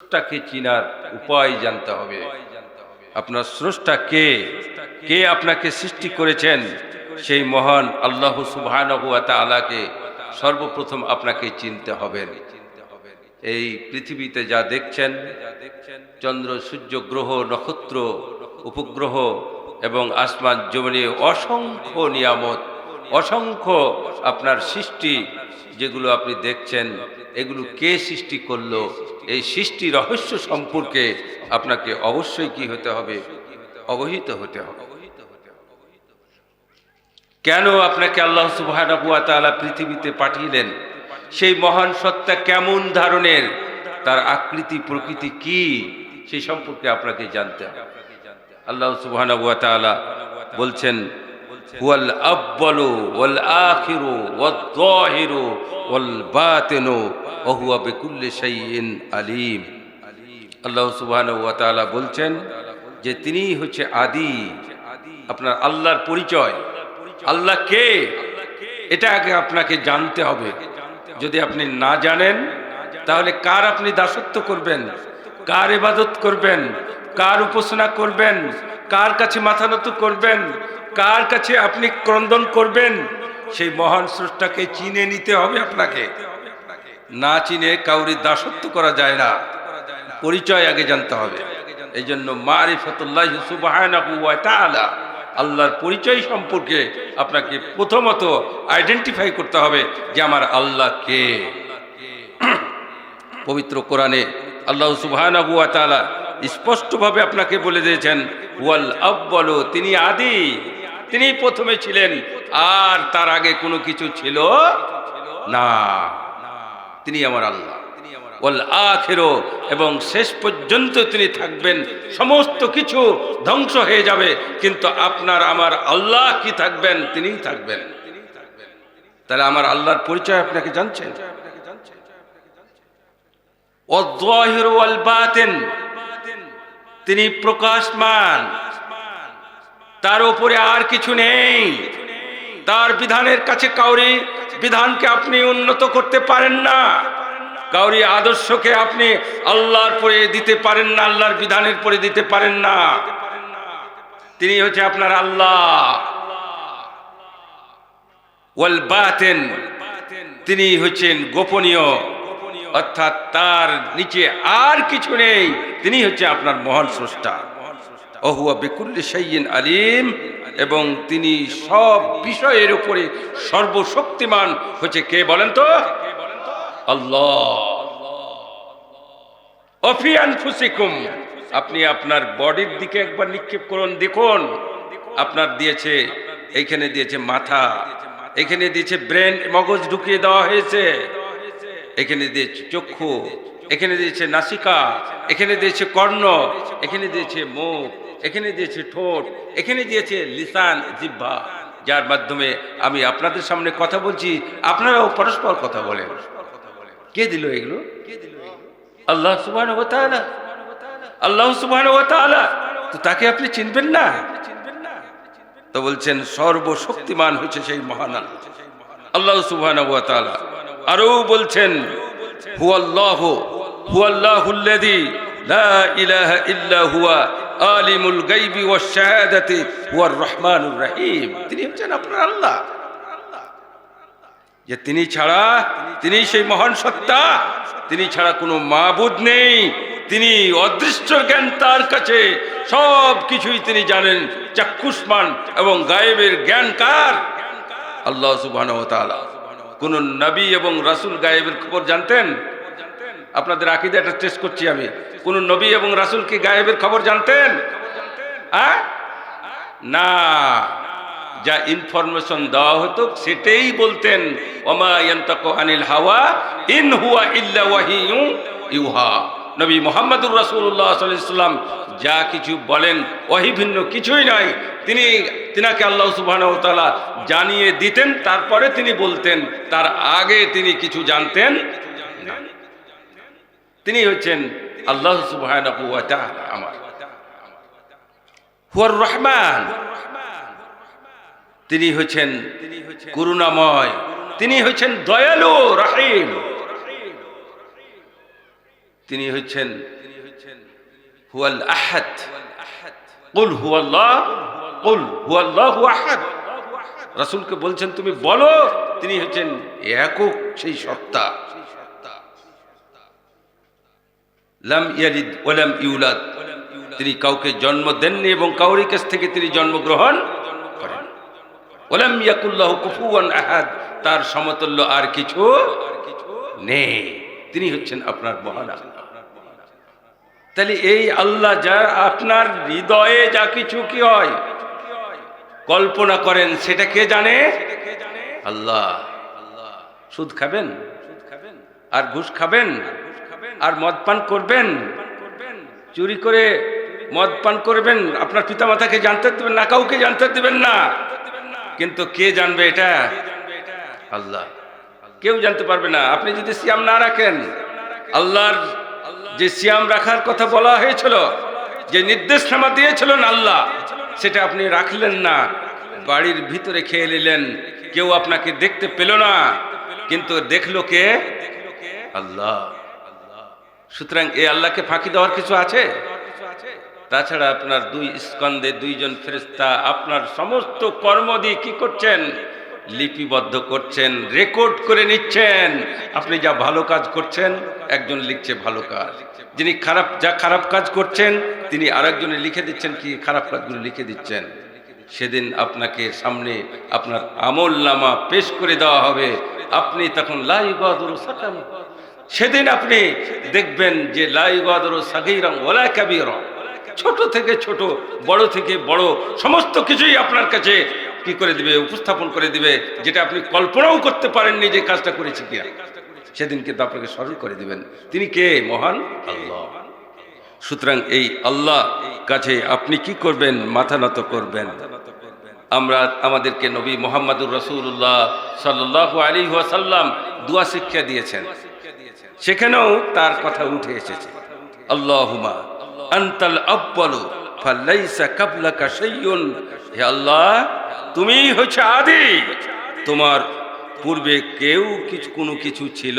স্রষ্টাকে চিনার উপায় জানতে হবে। আপনার স্রষ্টা কে, কে আপনাকে সৃষ্টি করেছেন, সেই মহান আল্লাহ সুবহানাহু ওয়া তাআলাকে সর্বপ্রথম আপনাকে চিনতে হবে। এই পৃথিবীতে যা দেখছেন, চন্দ্র, সূর্য, গ্রহ, নক্ষত্র, উপগ্রহ এবং আসমান জমিনে অসংখ্য নিয়ামত, অসংখ্য আপনার সৃষ্টি যেগুলো আপনি দেখছেন, এগুলো কে সৃষ্টি করলো, এই সৃষ্টি রহস্য সম্পর্কে আপনাকে অবশ্যই কি হতে হবে, অবহিত হতে হবে। কেন আপনাকে আল্লাহ সুবহানাহু ওয়া তাআলা পৃথিবীতে পাঠিয়েলেন, সেই মহান সত্তা কেমন ধরনের, তার আকৃতি প্রকৃতি কি, সেই সম্পর্কে আপনাকে জানতে হবে। আল্লাহ সুবহানাহু ওয়া তাআলা বলছেন, হুয়াল আউয়ালু ওয়াল আখিরু ওয়াদ যাহিরু ওয়াল বাতিনু ওয়া হুয়া বিকুল্লি শাইইন আলিম। আল্লাহ সুবহানাহু ওয়া তাআলা বলছেন যে তিনিই হচ্ছে আদি। আপনার আল্লাহর পরিচয়, আল্লাহ কে, এটা আগে আপনাকে জানতে হবে। যদি আপনি না জানেন, তাহলে কার আপনি দাসত্ব করবেন, কার ইবাদত করবেন, কার উপাসনা করবেন, কার কাছে মাথা নত করবেন, কার কাছে আপনি ক্রন্দন করবেন, সেই মহান স্রষ্টাকে চিনে নিতে হবে আপনাকে। না চিনে কাউরি দাসত্ব করা যায় না, পরিচয় আগে জানতে হবে। এই জন্য মারিফাতুল্লাহ সুবহানাহু ওয়া তাআলা, আল্লাহর পরিচয় সম্পর্কে আপনাকে প্রথমত আইডেন্টিফাই করতে হবে যে আমার আল্লাহ কে। পবিত্র কোরআনে আল্লাহ সুবহানাহু ওয়া তাআলা স্পষ্টভাবে আপনাকে বলে দিয়েছেন, ওয়াল আউয়ালু, তিনি আদি, তিনি প্রথমে ছিলেন, আর তার আগে কোনো কিছু ছিল না, তিনি আমার আল্লাহ। ওয়াল আখিরু, এবং শেষ পর্যন্ত তিনি থাকবেন। সমস্ত কিছু ধ্বংস হয়ে যাবে, কিন্তু আপনার আমার আল্লাহ কি থাকবেন, তিনিই থাকবেন। তাহলে আমার আল্লাহর পরিচয় আপনাকে জানছেন। ওয়াদ যাহিরু ওয়াল বাতিন, তিনি প্রকাশমান, তার উপরে আর কিছু নেই। তার বিধানের কাছে কাউরি বিধানকে আপনি উন্নত করতে পারেন না, কাউরি আদর্শকে আপনি আল্লাহর পরে দিতে পারেন না, আল্লাহর বিধানের পরে দিতে পারেন না। তিনি হচ্ছে আপনার আল্লাহ। ওয়াল বাতিন, তিনি হচ্ছেন গোপনীয়, অর্থাৎ তার নিচে আর কিছু নেই, তিনি হচ্ছে আপনার মহান স্রষ্টা। ওয়া হুয়া বিকুল্লি শাইইন আলিম, এবং তিনি সব বিষয়ের উপরে সর্বশক্তিমান হচ্ছে কে বলেন তো? আল্লাহ। অফি আনফুসিকুম, আপনি আপনার বডির দিকে একবার নিক্ষেপ করুন, দেখুন আপনার দিয়েছে, এইখানে দিয়েছে মাথা, এখানে দিয়েছে ব্রেন, মগজ ঢুকিয়ে দেওয়া হয়েছে, এখানে দিয়েছে চক্ষু, এখানে দিয়েছে নাসিকা, এখানে দিয়েছে কর্ণ, এখানে দিয়েছে মুখ, এখানে দিয়েছে ঠোঁট, এখানে দিয়েছে লিসান, জিহ্বা, যার মাধ্যমে আমি আপনাদের সামনে কথা বলছি, আপনারাও পরস্পর কথা বলেন। কে দিল এগুলো? আল্লাহ সুবহানাহু ওয়া তাআলা। আল্লাহ সুবহানাহু ওয়া তাআলা, তো তাকে আপনি চিনবেন না? তো বলছেন সর্বশক্তিমান হচ্ছে সেই মহান আল্লাহ সুবহানাহু ওয়া তাআলা। আরো বলছেন, হুয়াল্লাহু হুয়াল্লাহুল্লাযী লা ইলাহা ইল্লা হুয়া আলিমুল গায়বি ওয়াশ শাহাদাতি হুয়ার রহমানুর রহিম। তিনি হচ্ছেন আপনার আল্লাহ, যে তিনি ছাড়া, তিনি সেই মহান সত্তা, তিনি ছাড়া কোনো মাবুদ নেই, তিনি অদৃশ্য জ্ঞান তার কাছে, সব কিছুই তিনি জানেন, চাক্ষুষ্মান, এবং গায়েবের জ্ঞান কার? আল্লাহ সুবহানাহু ওয়া তাআলা। কোন নবী এবং রাসূল গায়েবের খবর জানতেন? আপনাদের আকীদাটা টেস্ট করছি আমি। কোন নবী এবং রাসূল কি গায়েবের খবর জানতেন? না, যা ইনফরমেশন দেওয়া হতো সেটাই বলতেন। ওমা ইয়ানতাকু আনিল হাওয়া ইন হুয়া ইল্লা ওয়াহিয়ুন ইউহা। নবী মুহাম্মদুর রাসূলুল্লাহ সাল্লাল্লাহু আলাইহি ওয়াসাল্লাম যা কিছু বলেন ওহী ভিন্ন কিছুই নাই। তিনাকে আল্লাহ সুবহানাহু ওয়া তাআলা জানিয়ে দিতেন, তারপরে তিনি বলতেন, তার আগে তিনি কিছু জানতেন না। তিনি হচ্ছেন আল্লাহ সুবহানাহু ওয়া তাআলা আমার হুয়ার রহমান। তিনি হচ্ছেন করুণাময়, তিনি হচ্ছেন দয়ালু রহিম। তিনি হচ্ছেন হুয়াল আহাদ, কুল হুয়াল্লাহ, কুল হুয়াল্লাহু আহাদ। রাসূলকে বলছেন তুমি বলো তিনি হচ্ছেন একক সেই সত্তা। লাম ইয়ালিদ ওয়া লাম ইউলাদ, তিনি কাউকে জন্ম দেননি এবং কাউরি কাছ থেকে তিনি জন্মগ্রহণ করেন। ওয়া লাম ইয়াকুল লাহু কুফুয়ান আহাদ, তার সমতুল্য আর কিছু নেই। তিনি হচ্ছেন আপনার মহান আল্লাহ। তাহলে এই আল্লাহ যা আপনার হৃদয়ে যা কিছু কি হয় কল্পনা করেন সেটা কে জানে? আল্লাহ। সুদ খাবেন আর ঘুষ খাবেন আর মদ পান করবেন, চুরি করে মদ পান করবেন, আপনার পিতামাতাকে জানতে দেবেন না, কাউকে জানতে দেবেন না, কিন্তু কে জানবে এটা? আল্লাহ। কেউ জানতে পারবে না। আপনি যদি সিয়াম না রাখেন, আল্লাহর যে সিয়াম রাখার কথা বলা হয়েছিল, যে নির্দেশনামা দিয়েছিলেন আল্লাহ, সেটা আপনি রাখলেন না, বাড়ির ভিতরে খেয়ে নিলেন, কেউ আপনাকে দেখতে পেল না, কিন্তু দেখলো কে? আল্লাহ। সুতরাং এই আল্লাহকে ফাঁকি দেওয়ার কিছু আছে? তাছাড়া আপনার দুই স্কন্ধে দুইজন ফেরেশতা আপনার সমস্ত কর্ম দিয়ে কি করছেন? লিপিবদ্ধ করছেন, রেকর্ড করে নিচ্ছেন। আপনি যা ভালো কাজ করছেন একজন লিখছে ভালো কাজ, যিনি খারাপ কাজ করছেন তিনি আরেকজনে লিখে দিচ্ছেন, কি খারাপ কাজগুলো লিখে দিচ্ছেন। সেদিন আপনাকে সামনে আপনার আমলনামা পেশ করে দেওয়া হবে। আপনি তখন লা ইউগাদিরু সাগীরা, সেদিন আপনি দেখবেন যে লা ইউগাদিরু সাগীরা ওয়ালা কাবীরা, ছোট থেকে ছোট, বড় থেকে বড় সমস্ত কিছুই আপনার কাছে কি করে দিবে? উপস্থাপন করে দিবে, যেটা আপনি কল্পনাও করতে পারেননি যে কাজটা করেছি কিনা। সেদিন কিন্তু আপনাকে স্মরণ করে দিবেন তিনি কে? মহান আল্লাহ। সুতরাং এই আল্লাহ কাছে আপনি কি করবেন? মাথা নত করবেন। আমরা আমাদেরকে নবী মুহাম্মদুর রাসূলুল্লাহ সাল্লাল্লাহু আলাইহি ওয়াসাল্লাম দোয়া শিক্ষা দিয়েছেন, সেখানেও তার কথা উঠে এসেছে। আল্লাহুম্মা আনতাল আউয়ালু ফালাইসা কাবলাকা শাইউন, হে আল্লাহ তুমি হচ্ছে আদি, তোমার পূর্বে কেউ কোনো কিছু ছিল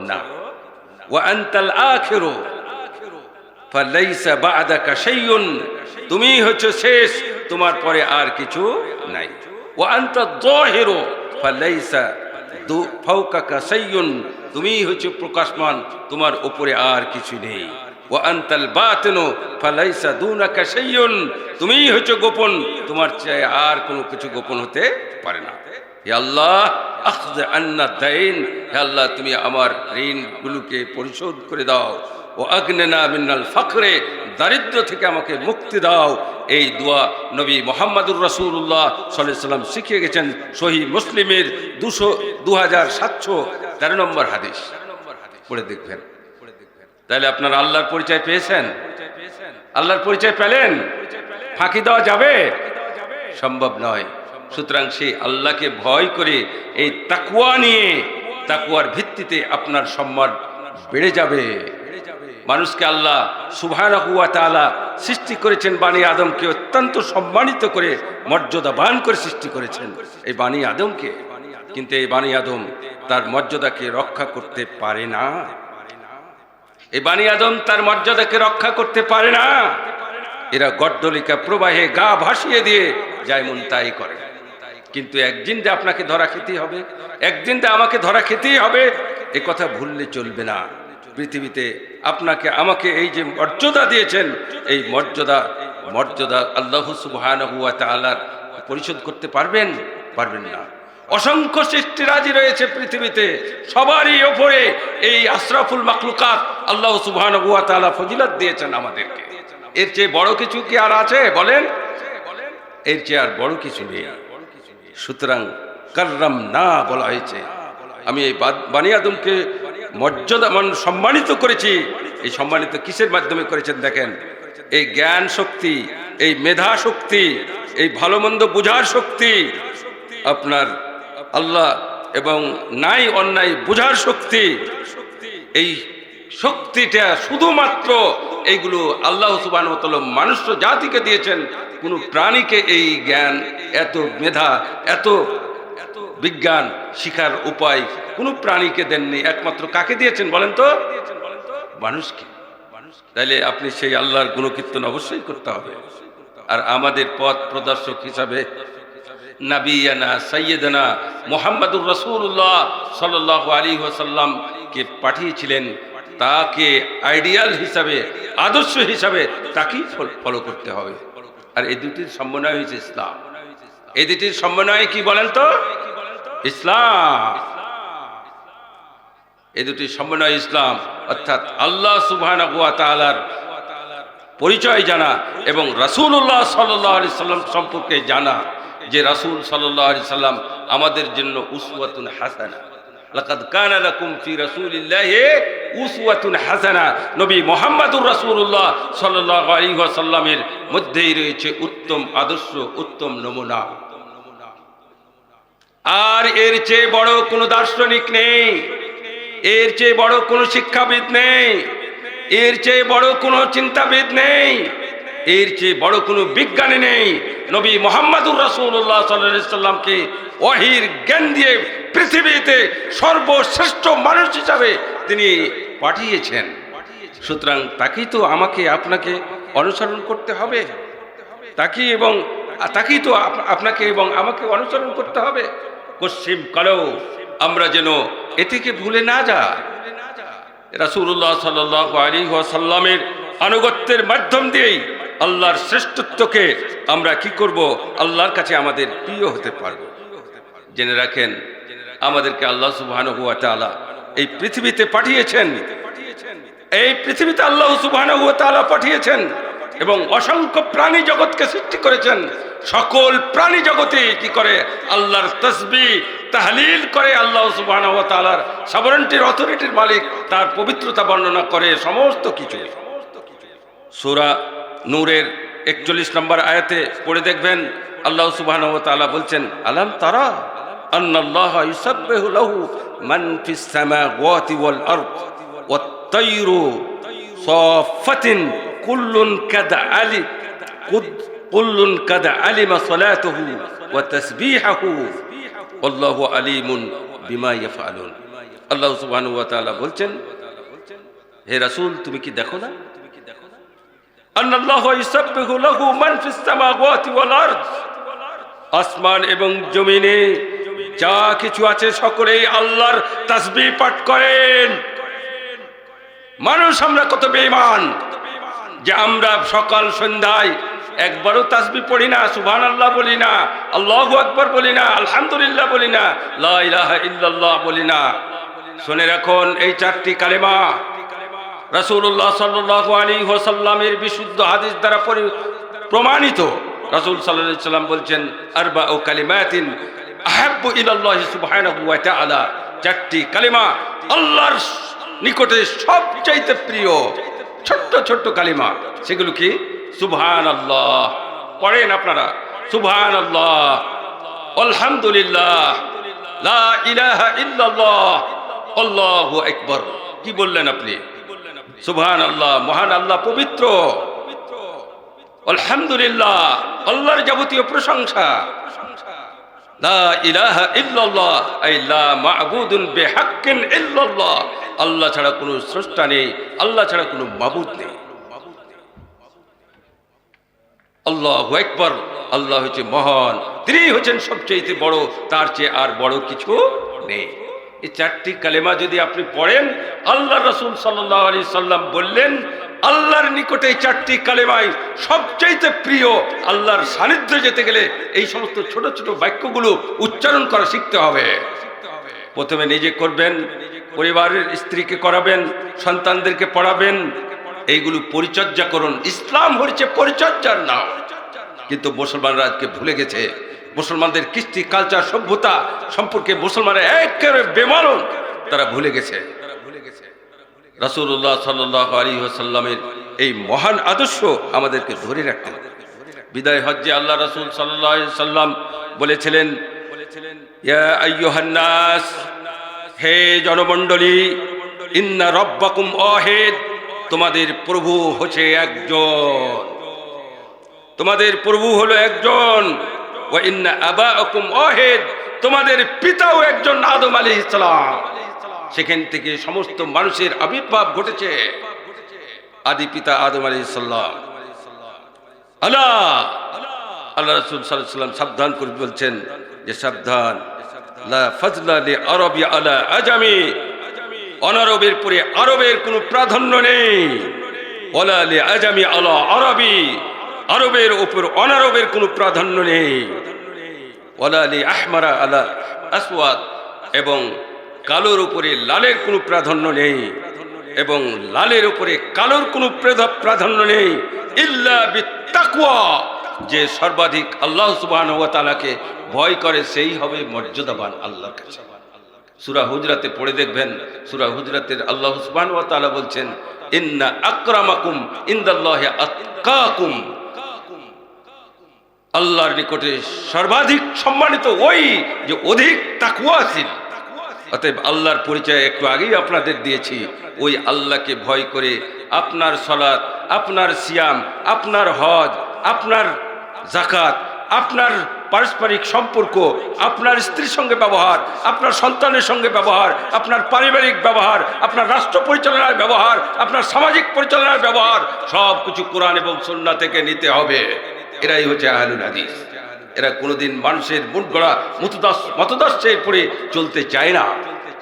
না। ওয়া আনতাল আখিরু ফালাইসা বা'দাকা শাইউন, তুমি হচ্ছে শেষ, তোমার পরে আর কিছু নাই। ওয়া আনতাদ যাহিরু ফালাইসা ফাওকাকা শাইউন, তুমি হচ্ছে প্রকাশমান, তোমার উপরে আর কিছু নেই। ওয়া আনতাল বাতিনু ফালাইসা দুনাকা শাইউন, তুমি হচ্ছে গোপন, তোমার চেয়ে আর কোনো কিছু গোপন হতে পারে না। হে আল্লাহ আখয আন্না দাইন, হে আল্লাহ তুমি আমার ঋণগুলোকে পরিশোধ করে দাও। ও আগনিনা মিনাল ফাকরে, দারিদ্র থেকে আমাকে মুক্তি দাও। এই দোয়া নবী মুহাম্মদুর রাসূলুল্লাহ সাল্লাল্লাহু আলাইহি ওয়াসাল্লাম শিখিয়ে গেছেন। সহিহ মুসলিমের 2713 নম্বর হাদিস পড়ে দেখবেন। তাহলে আপনার আল্লাহর পরিচয় পেয়েছেন? আল্লাহর পরিচয় পেলেন? ফাঁকি দেওয়া যাবে? সম্ভব নয়। সুতরাং সেই আল্লাহকে ভয় করে এই তাকওয়া নিয়ে, তাকওয়ার ভিত্তিতে আপনার সম্মান বেড়ে যাবে। মানুষকে আল্লাহ সুবহানাহু ওয়া তাআলা সৃষ্টি করেছেন, বানি আদমকে অত্যন্ত সম্মানিত করে মর্যাদাবান করে সৃষ্টি করেছেন এই বানি আদমকে, কিন্তু এই বানি আদম তার মর্যাদাকে রক্ষা করতে পারে না। এই বানি আদম তার মর্যাদাকে রক্ষা করতে পারে না। এরা গড্ডলিকা প্রবাহে গা ভাসিয়ে দিয়ে যায় মন তাই করে। কিন্তু একদিন যে আপনাকে ধরা খেতেই হবে, একদিন যে আমাকে ধরা খেতেই হবে, এ কথা ভুললে চলবে না। পৃথিবীতে আপনাকে আমাকে এই যে মর্যাদা দিয়েছেন, এই মর্যাদা আল্লাহ সুবহানাহু ওয়া তাআলার পরিশোধ করতে পারবেন? পারবেন না। অসংখ্য সৃষ্টি রাজি রয়েছে পৃথিবীতে, সবারই ওপরে এই আশরাফুল মাখলুকাত আল্লাহ সুবহানাহু ওয়া তাআলা ফজিলত দিয়েছেন আমাদেরকে। এর চেয়ে বড় কিছু কি আর আছে বলেন? এর চেয়ে আর বড় কিছু নেই। সুতরাং কাররাম না বলা হয়েছে, আমি এই বানি আদমকে মর্যাদামান সম্মানিত করেছি। এই সম্মানিত কিসের মাধ্যমে করেছেন দেখেন? এই জ্ঞান শক্তি, এই মেধা শক্তি, এই ভালো মন্দ বোঝার শক্তি, আপনার আল্লাহ এবং নাই অন্যায় বোঝার শক্তি, এই শক্তিটা শুধুমাত্র এইগুলো আল্লাহ সুবহানাহু ওয়া তাআলা মানুষ জাতিকে দিয়েছেন। কোন প্রাণীকে এই জ্ঞান, এত মেধা, এত বিজ্ঞান শিখার উপায় কোন প্রাণীকে দেননি। একমাত্র কাকে দিয়েছেন বলেন তো? মানুষকে। তাইলে আপনি সেই আল্লাহর গুণকীর্তন অবশ্যই করতে হবে। আর আমাদের পথ প্রদর্শক হিসাবে নবিয়ানা সাইয়্যিদানা মুহাম্মাদুর রাসূলুল্লাহ সাল্লাল্লাহু আলাইহি ওয়াসাল্লামকে পাঠিয়েছিলেন, তাকে আইডিয়াল হিসাবে, আদর্শ হিসাবে তাকেই ফলো করতে হবে। আর এই দুটির সমন্বয় হয়েছে ইসলাম। এই দুটির সমন্বয় কি বলেন তো? ইসলাম। এই দুটির সমন্বয় ইসলাম, অর্থাৎ আল্লাহ সুবহানাহু ওয়া তাআলার পরিচয় জানা এবং রাসূলুল্লাহ সাল্লাল্লাহু আলাইহি সাল্লাম সম্পর্কে জানা, যে রাসূল সাল্লাল্লাহু আলাইহি সাল্লাম আমাদের জন্য উসওয়াতুন হাসানা। লাকাদ কানা লাকুম ফি রাসূলিল্লাহি উসওয়াতুন হাসানা। নবী মুহাম্মদুর রাসূলুল্লাহ সাল্লাল্লাহু আলাইহি ওয়াসাল্লামের মধ্যেই রয়েছে উত্তম আদর্শ, উত্তম নমুনা। আর এর চেয়ে বড় কোনো দার্শনিক নেই, এর চেয়ে বড় কোনো শিক্ষাবিদ নেই, এর চেয়ে বড় কোনো চিন্তাবিদ নেই, এর চেয়ে বড় কোনো বিজ্ঞানী নেই। নবী মুহাম্মদুর রাসূলুল্লাহ সাল্লাল্লাহু আলাইহি সাল্লামকে ওহীর জ্ঞান দিয়ে পৃথিবীতে সর্বশ্রেষ্ঠ মানুষ হিসাবে তিনি পাঠিয়েছেন। সুতরাং তাকেই তো আমাকে আপনাকে অনুসরণ করতে হবে, তাকেই তো আপনাকে এবং আমাকে অনুসরণ করতে হবে। পশ্চিম কালেও আমরা যেন এটিকে ভুলে না যাই। রাসূলুল্লাহ সাল্লাল্লাহু আলাইহি ওয়াসাল্লামের আনুগত্যের মাধ্যম দিয়েই আল্লাহর শ্রেষ্ঠত্বকে আমরা কি করব? আল্লাহর কাছে আমাদের প্রিয় হতে পারব। জেনে রাখেন, আমাদেরকে আল্লাহ সুবহানাহু ওয়া তাআলা এই পৃথিবীতে পাঠিয়েছেন। এই পৃথিবীতে আল্লাহ সুবহানাহু ওয়া তাআলা পাঠিয়েছেন এবং অসংখ্য প্রাণী জগৎকে সৃষ্টি করেছেন। সকল প্রাণী জগতে কি করে? আল্লাহর তাসবিহ তাহলিল করে, আল্লাহ সুবহানাহু ওয়া তাআলার সভারেন্টির অথরিটির মালিক, তার পবিত্রতা বর্ণনা করে সমস্ত কিছু। সূরা নূরের 41 নম্বর আয়াতে পড়ে দেখবেন, আল্লাহ সুবহানাহু ওয়া তাআলা বলছেন, আলাম তারা আন্নাল্লাহা ইউসাব্বিহু লাহু মান ফিস সামাওয়াতি ওয়াল আরদ ওয়াত তায়রু সাফাতিন কুল্লুন কাদ আলিমা সালাতুহু ওয়া তাসবিহাহু আল্লাহু আলিমুন বিমা ইয়াফআলুন। আল্লাহ সুবহানাহু ওয়া তাআলা বলছেন, হে রাসূল, তুমি কি দেখো না? আল্লাহু ইউসাব্বিহু লাহু মান ফিস সামাওয়াতি ওয়াল আরদ, আসমান এবং জমিনে যা কিছু আছে সকলেই আল্লাহর তাসবিহ পাঠ করেন। মানুষ আমরা কত বেঈমান যে আমরা সকাল সন্ধ্যায় একবারও তাসবিহ পড়ি না, সুবহানাল্লাহ বলি না, আল্লাহু আকবার বলি না, আলহামদুলিল্লাহ বলি না, লা ইলাহা ইল্লাল্লাহ বলি না। শুনে রাখুন, এই চারটি কালেমা রাসূলুল্লাহ সাল্লাল্লাহু আলাইহি ওয়াসাল্লামের বিশুদ্ধ হাদিস দ্বারা প্রমাণিত। রাসূল সাল্লাল্লাহু আলাইহি ওয়াসাল্লাম বলছেন, আরবাউ কালিমাতিন আহাব্বু ইলাল্লাহি সুবহানাহু ওয়া তাআলা। চারটি কালেমা আল্লাহর নিকটে সবচাইতে প্রিয়। ছোট্ট ছোট্ট কালিমা, সেগুলো কি? সুবহানাল্লাহ পড়েন আপনারা, সুবহানাল্লাহ, আলহামদুলিল্লাহ, লা ইলাহা ইল্লাল্লাহ, আল্লাহু আকবার। কি বললেন আপনি? সুবহানাল্লাহ, মহান আল্লাহ পবিত্র, আলহামদুলিল্লাহ, আল্লাহর যাবতীয় প্রশংসা, লা ইলাহা ইল্লাল্লাহ আই লা মা'বুদুন বিহাক্কিন ইল্লাল্লাহ, আল্লাহ ছাড়া কোনো স্রষ্টা নেই, আল্লাহ ছাড়া কোনো মাবুদ নেই। আল্লাহু আকবার, আল্লাহ হচ্ছে মহান, তিনি হচ্ছেন সবচেয়ে বড়, তার চেয়ে আর বড় কিছু নেই। এই চারটি কালেমা যদি আপনি পড়েন, আল্লাহ রাসূল সাল্লাল্লাহু আলাইহি সাল্লাম বললেন, আল্লাহর নিকটে এই চারটি কালেমাই সবচেয়ে প্রিয়। আল্লাহর সান্নিধ্যে যেতে গেলে এই সমস্ত ছোট ছোট বাক্যগুলো উচ্চারণ করা শিখতে হবে। প্রথমে নিজে করবেন, পরিবারের স্ত্রীকে করাবেন, সন্তানদেরকে পড়াবেন, এইগুলো পরিচর্যা করুন। ইসলাম হচ্ছে পরিচর্যার নাম। কিন্তু মুসলমানরা আজকে ভুলে গেছে। মুসলমানদের কৃষ্টি, কালচার, সভ্যতা সম্পর্কে মুসলমানরা একেবারে বেমালুম, তারা ভুলে গেছে। রাসূলুল্লাহ সাল্লাল্লাহু আলাইহি ওয়াসাল্লামের এই মহান আদর্শ আমাদেরকে ধরে রাখতে হবে। বিদায় হজ্জে আল্লাহ রাসূল সাল্লাল্লাহু আলাইহি ওয়াসাল্লাম বলেছিলেন, ইয়া আইয়ুহান নাস, হে জনমণ্ডলী, ইন্না রাব্বাকুম ওয়াহিদ, তোমাদের প্রভু হচ্ছে একজন, তোমাদের প্রভু হলো একজন। ওয়া ইন্না আবাআকুম ওয়াহিদ, তোমাদের পিতাও একজন, আদম আলাইহিস সালাম। সেখান থেকে সমস্ত মানুষের আবির্ভাব ঘটেছে। আদি পিতা আদম আলাইহিস সালাম। আল্লাহ আল্লাহ রাসূল সাল্লাল্লাহু আলাইহি ওয়াসাল্লাম সাবধান করে বলছেন যে সাবধান, লা ফাজলা লি আরবি আলা আজামি, অনারবের পরে আরবের কোনো প্রাধান্য নেই। ওয়ালা লি আজামি আলা আরবি, আরবের উপর অনারবের কোনো প্রাধান্য নেই। ওয়ালা লি আহমারা আলা আসওয়াদ, এবং কালোর উপরে লালের কোনো প্রাধান্য নেই, এবং লালের উপরে কালোর কোনো প্রাধান্য নেই। ইল্লা বিত্তাকওয়া, যে সর্বাধিক আল্লাহ সুবহানাহু ওয়া তাআলাকে ভয় করে সেই হবে মর্যাদাবান আল্লাহর কাছে। সূরা হুজরাতে পড়ে দেখবেন, সূরা হুজরাতের আল্লাহ সুবহানাহু ওয়া তাআলা বলছেন, ইন্না আকরামাকুম ইনদাল্লাহি আতকাকুম, আল্লাহর নিকটে সর্বাধিক সম্মানিত ওই যে অধিক তাকওয়াশীল। অতএব আল্লাহর পরিচয় একটু আগেই আপনাদের দিয়েছি। ওই আল্লাহকে ভয় করে আপনার সালাত, আপনার সিয়াম, আপনার হজ, আপনার যাকাত, আপনার পারস্পরিক সম্পর্ক, আপনার স্ত্রীর সঙ্গে ব্যবহার, আপনার সন্তানের সঙ্গে ব্যবহার, আপনার পারিবারিক ব্যবহার, আপনার রাষ্ট্র পরিচালনার ব্যবহার, আপনার সামাজিক পরিচালনার ব্যবহার, সব কিছু কোরআন এবং সুন্নাহ থেকে নিতে হবে। এরাই হচ্ছে আহলুল হাদিস। এরা কোনোদিন মানুষের বুট গড়া মতদর্শের পরে চলতে চায় না।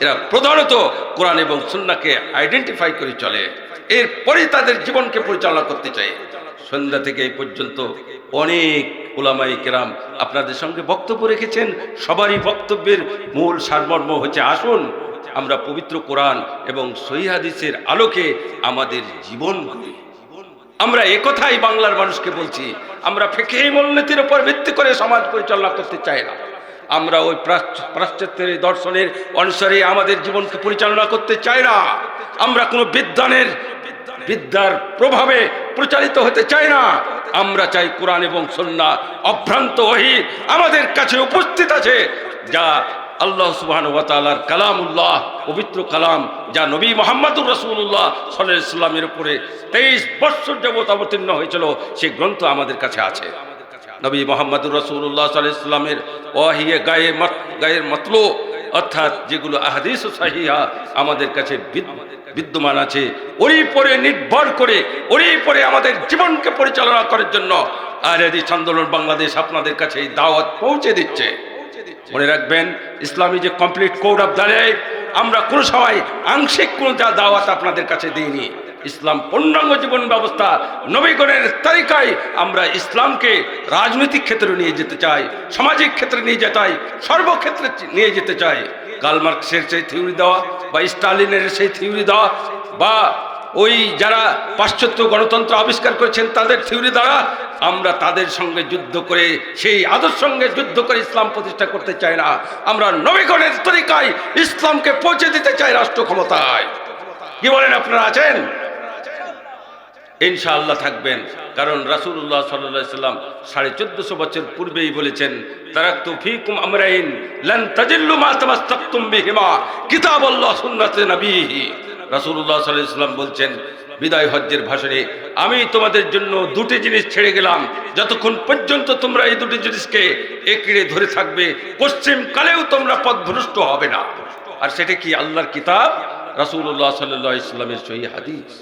এরা প্রধানত কোরআন এবং সুন্নাহকে আইডেন্টিফাই করে চলে, এরপরেই তাদের জীবনকে পরিচালনা করতে চায়। সন্ধ্যা থেকে এই পর্যন্ত অনেক উলামায়ে কেরাম আপনাদের সঙ্গে বক্তব্য রেখেছেন। সবারই বক্তব্যের মূল সারমর্ম হচ্ছে, আসুন আমরা পবিত্র কোরআন এবং সহিহ হাদিসের আলোকে আমাদের জীবন গড়ি। আমরা একথাই বাংলার মানুষকে বলছি। আমরা ফিকহি মূলনীতির উপর ভিত্তি করে সমাজ পরিচালনা করতে চাই না। আমরা ওই পাশ্চাত্যের দর্শনের অনুসারে আমাদের জীবনকে পরিচালনা করতে চাই না। আমরা কোনো বিদ্যার প্রভাবে প্রচারিত হতে চাই না। আমরা চাই কোরআন এবং সুন্নাহ অভ্রান্ত ওহী আমাদের কাছে উপস্থিত আছে, যা আল্লাহ সুবহানাহু ওয়া তাআলার কালামুল্লাহ, পবিত্র কালাম, যা নবী মুহাম্মদুর রাসূলুল্লাহ সাল্লাল্লাহু আলাইহি ওয়াসাল্লামের উপরে 23 বছর যাবত অবতীর্ণ হয়েছিল, সেই গ্রন্থ আমাদের কাছে আছে। নবী মুহাম্মদুর রাসূলুল্লাহ সাল্লাল্লাহু আলাইহি ওয়াসাল্লামের ওয়াহিয়ে গায়ের মতলু, অর্থাৎ যেগুলো আহাদিস সহিহা আমাদের কাছে বিদ্যমান আছে, ওরই পরে নির্ভর করে, ওরই পরে আমাদের জীবনকে পরিচালনা করার জন্য আহলে হাদিস আন্দোলন বাংলাদেশ আপনাদের কাছে এই দাওয়াত পৌঁছে দিচ্ছে। মনে রাখবেন, ইসলামী যে complete code of the life, আমরা কোনো সময় আংশিক কোনো দাওয়াত আপনাদের কাছে দিইনি। ইসলাম পূর্ণাঙ্গ জীবন ব্যবস্থা, নবীগণের তরিকায় আমরা ইসলামকে রাজনৈতিক ক্ষেত্রে নিয়ে যেতে চাই, সামাজিক ক্ষেত্রে নিয়ে যেতে চাই, সর্বক্ষেত্রে নিয়ে যেতে চাই। কার্ল মার্কসের সেই থিওরি দেওয়া, বা স্টালিনের সেই থিওরি দেওয়া, বা ওই যারা পাশ্চাত্য গণতন্ত্র আবিষ্কার করেছেন তাদের থিওরি দ্বারা আমরা তাদের সঙ্গে যুদ্ধ করে, সেই আদর্শের সঙ্গে যুদ্ধ করে ইসলাম প্রতিষ্ঠা করতে চাই না। আমরা নবীগণের তরিকায় ইসলামকে পৌঁছে দিতে চাই রাষ্ট্র ক্ষমতায়। কি বলেন আপনারা? আছেন? ইনশাআল্লাহ থাকবেন। কারণ রাসূলুল্লাহ সাল্লাল্লাহু আলাইহি ওয়াসাল্লাম 1450 বছর পূর্বেই বলেছেন, তারাকতু ফীকুম আমরাইন লান তাজিল্লু মা তামাসসাকতুম বিহিমা কিতাবাল্লাহ সুন্নাতে নবীহি। রাসূলুল্লাহ সাল্লাল্লাহু আলাইহি ওয়াসাল্লাম বলছেন বিদায় হজ্জের ভাষণে, আমি তোমাদের জন্য দুটি জিনিস ছেড়ে গেলাম, যতক্ষণ পর্যন্ত তোমরা এই দুটি জিনিসকে একড়ে ধরে থাকবে, পশ্চিম কালেও তোমরা পথভ্রষ্ট হবে না। আর সেটা কি? আল্লাহর কিতাব, রাসূলুল্লাহ সাল্লাল্লাহু আলাইহি ওয়াসাল্লামের সহিহ হাদিস।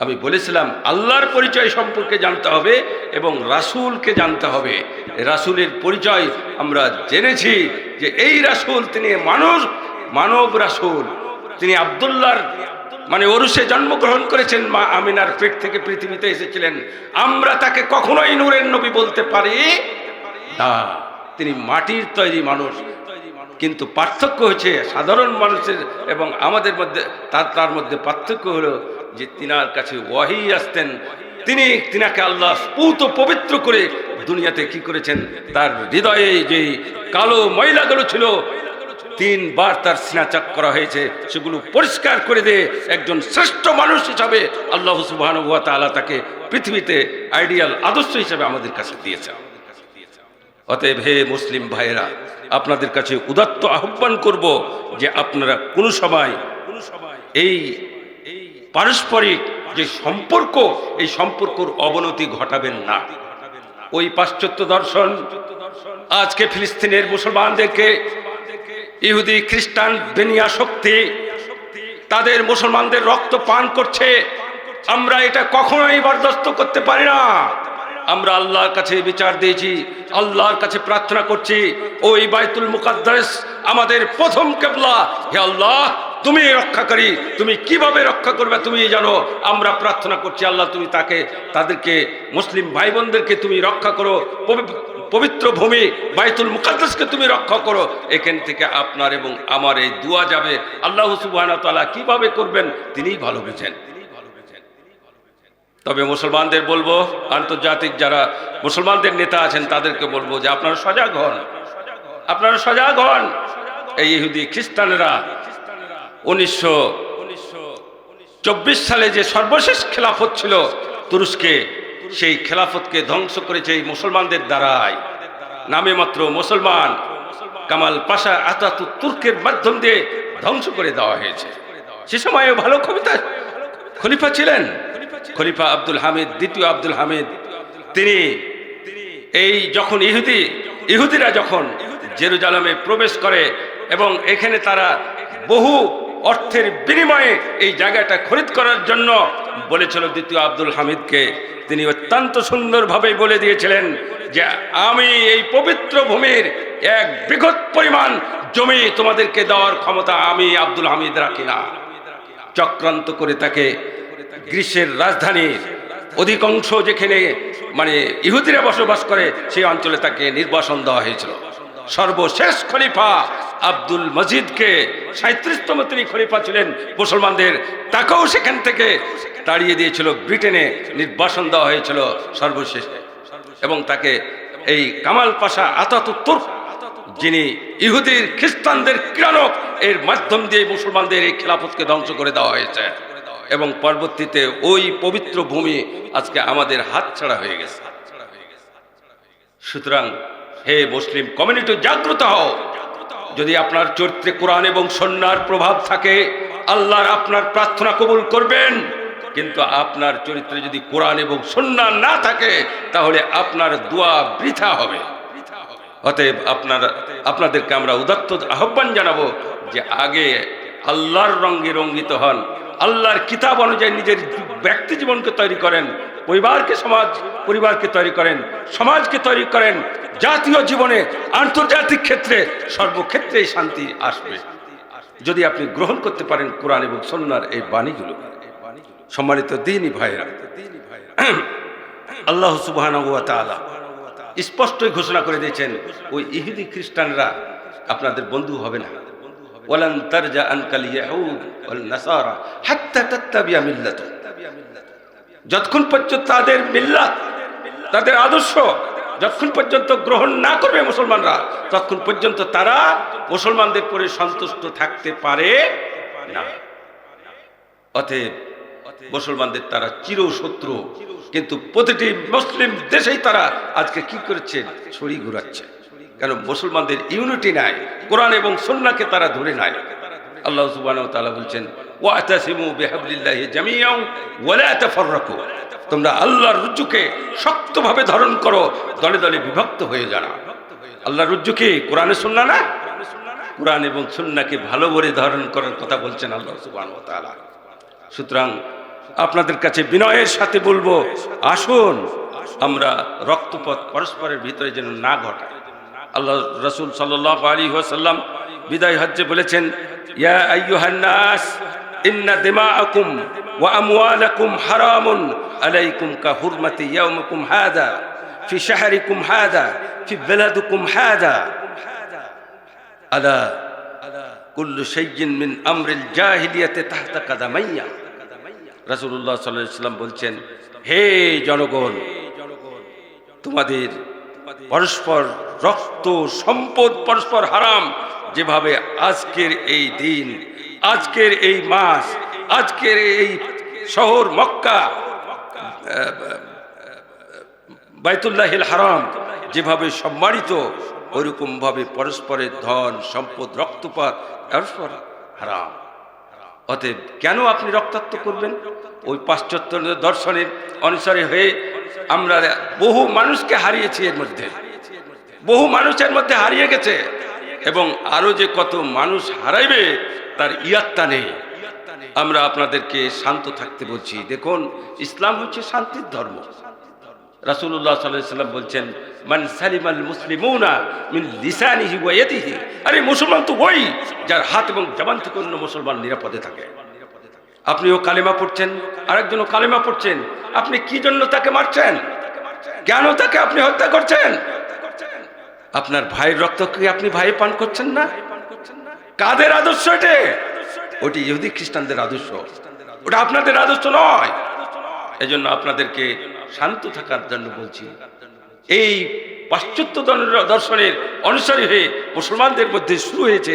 আমি বলেছিলাম আল্লাহর পরিচয় সম্পর্কে জানতে হবে এবং রাসূলকে জানতে হবে। রাসূলের পরিচয় আমরা জেনেছি যে এই রাসূল, তিনি মানব রাসূল। তিনি আব্দুল্লাহর ওরসে জন্মগ্রহণ করেছেন, মা আমিনার পেট থেকে পৃথিবীতে এসেছিলেন। আমরা তাকে কখনোই নূরের নবী বলতে পারি না। তিনি মাটির তৈরি মানুষ। কিন্তু পার্থক্য হচ্ছে সাধারণ মানুষের এবং আমাদের মধ্যে, তার মধ্যে পার্থক্য হলো যে তিনার কাছে ওয়াহী আসতেন। তিনাকে আল্লাহ স্ফূর্ত পবিত্র করে দুনিয়াতে কি করেছেন, তার হৃদয়ে যে কালো ময়লাগুলো ছিল 3 বার তার সিনাচাক করা হয়েছে, সেগুলো পরিষ্কার করে দিয়ে একজন শ্রেষ্ঠ মানুষ হিসাবে আল্লাহ সুবহানাহু ওয়া তাআলা তাকে পৃথিবীতে আইডিয়াল আদর্শ হিসাবে আমাদের কাছে দিয়েছেন। অতএব হে মুসলিম ভাইয়েরা, আপনাদের কাছে উদাত্ত আহ্বান করব যে আপনারা কোনো সময় এই পারস্পরিক যে সম্পর্ক, এই সম্পর্কের অবনতি ঘটাবেন না। ওই পাশ্চাত্য দর্শন আজকে ফিলিস্তিনের মুসলমানদেরকে, ইহুদি খ্রিস্টান বেনিয়া শক্তি তাদের মুসলমানদের রক্ত পান করছে, আমরা এটা কখনোই বরদাস্ত করতে পারি না। আমরা আল্লাহর কাছে বিচার দিয়েছি, আল্লাহর কাছে প্রার্থনা করছি, ওই বাইতুল মুকাদ্দাস আমাদের প্রথম কিবলা, হে আল্লাহ তুমি রক্ষাকারী, তুমি কিভাবে রক্ষা করবে তুমি জানো। আমরা প্রার্থনা করছি আল্লাহ তুমি তাদেরকে মুসলিম ভাই বোনদেরকে তুমি রক্ষা করো, পবিত্র ভূমি বাইতুল মুকাদ্দাসকে তুমি রক্ষা করো। এখান থেকে আপনার এবং আমার এই দোয়া যাবে, আল্লাহ সুবহানাহু ওয়া তাআলা কিভাবে করবেন তিনিই ভালো বুঝেন। তবে মুসলমানদের বলবো, আন্তর্জাতিক যারা মুসলমানদের নেতা আছেন তাদেরকে বলবো যে আপনারা সজাগ হন, আপনারা সজাগ হন। এই ইহুদি খ্রিস্টানেরা 1924 সালে যে সর্বশেষ খেলাফত ছিল তুরস্কে, সেই খেলাফতকে ধ্বংস করেছে এই মুসলমানদের দ্বারাই। নামে মাত্র মুসলমান, কামাল পাশা আতাতুর্ক তুর্কের মাধ্যম দিয়ে ধ্বংস করে দেওয়া হয়েছে। সে সময় ভালো খলিফা ছিলেন খলিফা আব্দুল হামিদ, দ্বিতীয় আব্দুল হামিদ। তিনি এই যখন ইহুদিরা যখন জেরুজালেমে প্রবেশ করে এবং এখানে তারা বহু অর্থের বিনিময়ে এই জায়গাটা খরিদ করার জন্য বলেছিল দ্বিতীয় আব্দুল হামিদকে, তিনি অত্যন্ত সুন্দরভাবে বলে দিয়েছিলেন যে আমি এই পবিত্র ভূমির 1 বিঘত পরিমাণ জমি তোমাদেরকে দেওয়ার ক্ষমতা আমি আব্দুল হামিদ রাখি না। চক্রান্ত করে তাকে গ্রীসের রাজধানীর অধিকাংশ যেখানে ইহুদিরা বসবাস করে সেই অঞ্চলে তাকে নির্বাসন দেওয়া হয়েছিল। সর্বশেষ খলিফা আব্দুল মজিদকে 37তম তিনি খলিফা ছিলেন মুসলমানদের, তাকেও সেখান থেকে তাড়িয়ে দিয়েছিল, ব্রিটেনে নির্বাসন দেওয়া হয়েছিল সর্বশেষে। এবং তাকে এই কামাল পাশা আতাতুর্ক, যিনি ইহুদির খ্রিস্টানদের কিরানক, এর মাধ্যম দিয়ে মুসলমানদের এই খেলাফতকে ধ্বংস করে দেওয়া হয়েছে। এবং পরবর্তীতে ওই পবিত্র ভূমি আজকে আমাদের হাতছাড়া হয়ে গেছে। সুতরাং হে মুসলিম কমিউনিটি, জাগ্রত হও। যদি আপনার চরিত্রে কোরআন এবং সুন্নাহর প্রভাব থাকে, আল্লাহর আপনার প্রার্থনা কবুল করবেন। কিন্তু আপনার চরিত্রে যদি কোরআন এবং সুন্নাহ না থাকে তাহলে আপনার দোয়া বৃথা হবে। অতএব আপনাদেরকে আমরা উদাত্ত আহ্বান জানাবো যে আগে আল্লাহর রঙে রঙ্গিত হন, আল্লাহর কিতাব অনুযায়ী নিজের ব্যক্তি জীবনকে তৈরি করেন, পরিবারকে তৈরি করেন, সমাজকে তৈরি করেন। জাতীয় জীবনে, আন্তর্জাতিক ক্ষেত্রে, সর্বক্ষেত্রেই শান্তি আসবে যদি আপনি গ্রহণ করতে পারেন কোরআন এবং সুন্নাহর এই বাণীগুলো। সম্মানিত দ্বীনী ভাইরা, আল্লাহ সুবহানাহু ওয়া তাআলা স্পষ্টই ঘোষণা করে দিয়েছেন ওই ইহুদি খ্রিস্টানরা আপনাদের বন্ধু হবে না। ওয়ালান তারজা আনকাল ইয়াহুদ ওয়াল নাসারা হাত্তা তাত্তাবিয়া মিল্লাতুহুম, যতক্ষণ পর্যন্ত তাদের মিল্লাত, তাদের আদর্শ যতক্ষণ পর্যন্ত গ্রহণ না করবে মুসলমানরা, ততক্ষণ পর্যন্ত তারা মুসলমানদের পরে সন্তুষ্ট থাকতে পারে না। অতএব মুসলমানদের তারা চিরশত্রু। কিন্তু প্রতিটি মুসলিম দেশেই তারা আজকে কি করেছে, ছড়ি ঘুরাচ্ছে। কেন? মুসলমানদের ইউনিটি নাই, কোরআন এবং সুন্নাহকে তারা ধরে নাই। আল্লাহ সুবহানাহু ওয়া তাআলা বলছেন ওয়াতাসিমু বিহাবলিল্লাহি জামিআন ওয়া লা তাফাররাকু, তোমরা আল্লাহর রজ্জুকে শক্তভাবে ধারণ করো, দলে দলে বিভক্ত হয়ে যাও। আল্লাহর রজ্জু কি? কোরআন সুন্নাহ না? কোরআন এবং সুন্নাহকে ভালো করে ধারণ করার কথা বলছেন আল্লাহ সুবহানাহু ওয়া তাআলা। সুতরাং আপনাদের কাছে বিনয়ের সাথে বলবো, আসুন আমরা রক্তপাত পরস্পরের ভিতরে যেন না ঘটায়। আল্লাহ রাসূল সাল্লাল্লাহু আলাইহি ওয়াসাল্লাম বিদায় হজ্জে বলেছেন, ইয়া আইয়ুহান নাস ইন্না দিমাআকুম ওয়া আমওয়ালাকুম হারামুন আলাইকুম কা হুরমাতি ইয়াউমিকুম হাযা ফি শাহরিকুম হাযা ফি বালাদিকুম হাযা আলা কুল্লু শাইইন মিন আমরিল জাহিলিয়াতি তাহতা কাদামাইয়া। রাসূলুল্লাহ সাল্লাল্লাহু আলাইহি ওয়াসাল্লাম বলছেন, হে জনগণ, তোমাদের পরস্পর রক্ত সম্পদ পরস্পর হারাম, যেভাবে আজকের এই দিন, আজকের এই মাস, আজকের এই শহর মক্কা, বাইতুল্লাহিল হারাম যেভাবে সম্মানিত, ওইরকম ভাবে পরস্পরের ধন সম্পদ রক্তপাত পরস্পর হারাম। অতএব কেন আপনি রক্তাক্ত করবেন? ওই পাশ্চাত্য দর্শনের অনুসারী হয়ে আমরা বহু মানুষকে হারিয়েছি, এর মধ্যে বহু মানুষের মধ্যে হারিয়ে গেছে, এবং আরো যে কত মানুষ হারাইবে তার ইয়াত্তা নেই। আমরা আপনাদেরকে শান্ত থাকতে বলছি। দেখুন, ইসলাম হচ্ছে শান্তির ধর্ম। রাসূলুল্লাহ সাল্লাল্লাহু আলাইহি ওয়াসাল্লাম বলছেন, মান সালিমাল মুসলিমুনা মিন লিসানিহি ওয়া ইয়াদিহি। আরে মুসলমান তো ওই যার হাত এবং জবান থেকে অন্য মুসলমান নিরাপদে থাকে। আপনিও কালেমা পড়ছেন, আরেকজনও কালেমা পড়ছেন, আপনি কি জন্য তাকে মারছেন? কেন তাকে আপনি হত্যা করছেন? আপনার ভাইয়ের রক্ত কি আপনি ভাই পান করছেন না? কাদের আদর্শ এটা? ওটি ইহুদি খ্রিস্টানদের আদর্শ, ওটা আপনাদের আদর্শ নয়। এজন্য আপনাদেরকে শান্ত থাকার জন্য বলছি। এই পাশ্চাত্য দর্শনের অনুসারী হয়ে মুসলমানদের মধ্যে শুরু হয়েছে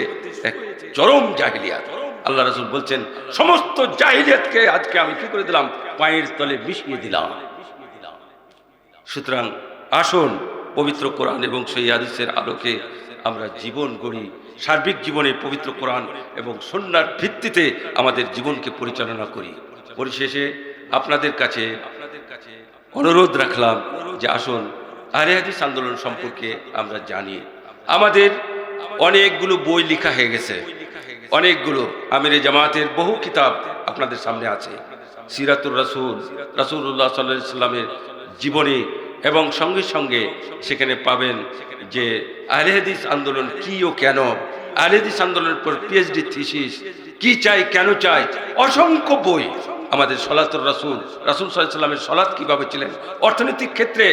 এক চরম জাহিলিয়াত। আল্লাহ রাসূল বলছেন, সমস্ত জাহিলিয়াতকে আজকে আমি কি করে দিলাম? পায়ের তলে মিশিয়ে দিলাম। সুতরাং আসুন, পবিত্র কোরআন এবং সেই হাদিসের আলোকে আমরা জীবন গড়ি। সার্বিক জীবনে পবিত্র কোরআন এবং সুন্নাহর ভিত্তিতে আমাদের জীবনকে পরিচালনা করি। পরিশেষে আপনাদের কাছে অনুরোধ রাখলাম যে আসুন, আহলে হাদিস আন্দোলন সম্পর্কে আমরা জানি। আমাদের অনেকগুলো বই লেখা হয়ে গেছে, অনেকগুলো আমিরে জামাতের বহু কিতাব আপনাদের সামনে আছে। সিরাতুর রাসূল, রাসূলুল্লাহ সাল্লাল্লাহু আলাইহি ওয়াসাল্লামের জীবনী, এবং সঙ্গে সঙ্গে সেখানে পাবেন যে আহলে হাদিস আন্দোলন কি ও কেন, আহলে হাদিস আন্দোলনের পর পিএইচডি থিসিস, কি চাই, কেন চাই, অসংখ্য বই। আমাদের সলাতুর রাসূল, রাসূল সাল্লাল্লাহু আলাইহি ওয়াসাল্লামের সলাত কিভাবে ছিলেন, অর্থনৈতিক ক্ষেত্রে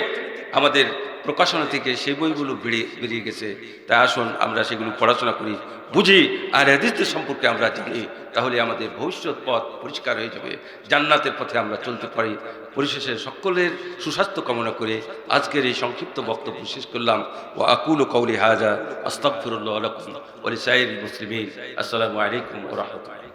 আমাদের প্রকাশনা থেকে সেই বইগুলো বেরিয়ে গেছে। তাই আসুন আমরা সেগুলো পড়াশোনা করি, বুঝি, আর হাদিসদের সম্পর্কে আমরা জানি। তাহলে আমাদের ভবিষ্যৎ পথ পরিষ্কার হয়ে যাবে, জান্নাতের পথে আমরা চলতে পারি। পরিশেষে সকলের সুস্বাস্থ্য কামনা করে আজকের এই সংক্ষিপ্ত বক্তব্য শেষ করলাম। ওয়া আকুলু কওলি হাযা আস্তাগফিরুল্লাহ লাকুম ওয়া লিসাইরিল মুসলিমিন। আসসালামু আলাইকুম ওয়া রাহমাতুল্লাহ।